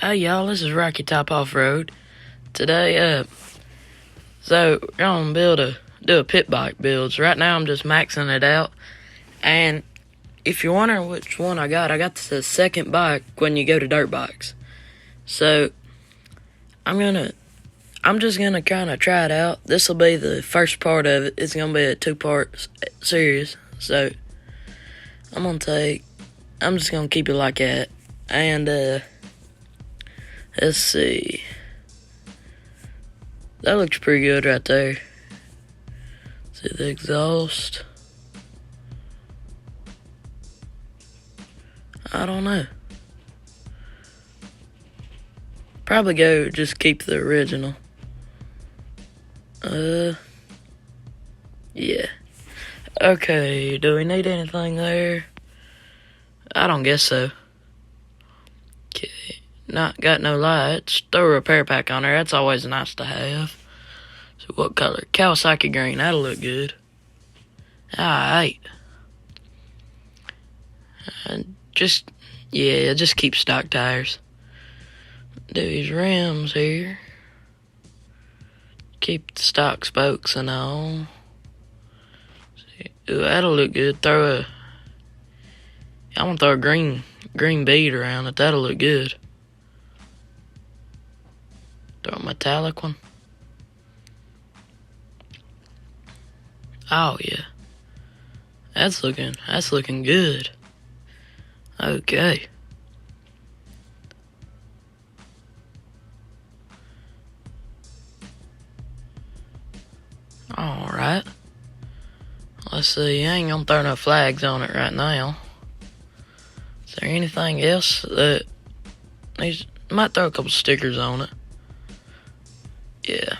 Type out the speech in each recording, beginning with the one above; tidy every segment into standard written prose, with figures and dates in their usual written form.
Hey y'all, this is Rocky Top Off-Road. Today, so we're gonna do a pit bike builds. Right now I'm just maxing it out. And if you're wondering which one I got the second bike when you go to dirt bikes. So I'm just gonna kinda try it out. This'll be the first part of it. It's gonna be a 2-part series. So I'm just gonna keep it like that. And let's see. That looks pretty good right there. See the exhaust. I don't know. Probably just keep the original. Yeah. Okay, do we need anything there? I don't guess so. Okay, not got no lights. Throw a repair pack on there. That's always nice to have. So what color? Kawasaki green. That'll look good. Alright. And just keep stock tires. Do these rims here. Keep the stock spokes and all. Ooh, that'll look good. I'm gonna throw a green bead around it. That'll look good. Throw a metallic one. Oh yeah. That's looking good. Okay. Alright. Let's see, I ain't gonna throw no flags on it right now. Is there anything else that might throw a couple stickers on it. Yeah.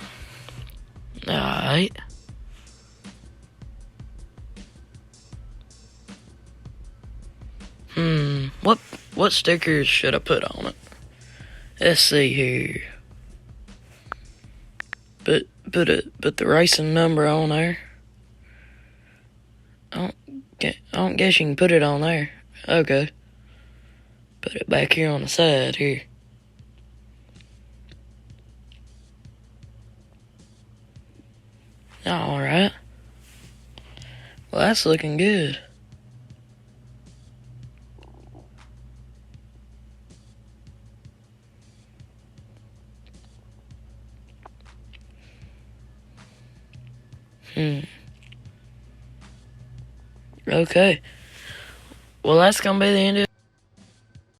Alright. What stickers should I put on it? Let's see here. Put the racing number on there. I don't guess you can put it on there. Okay. Put it back here on the side here. Alright. Well, that's looking good. Okay. Well, that's gonna be the end of it.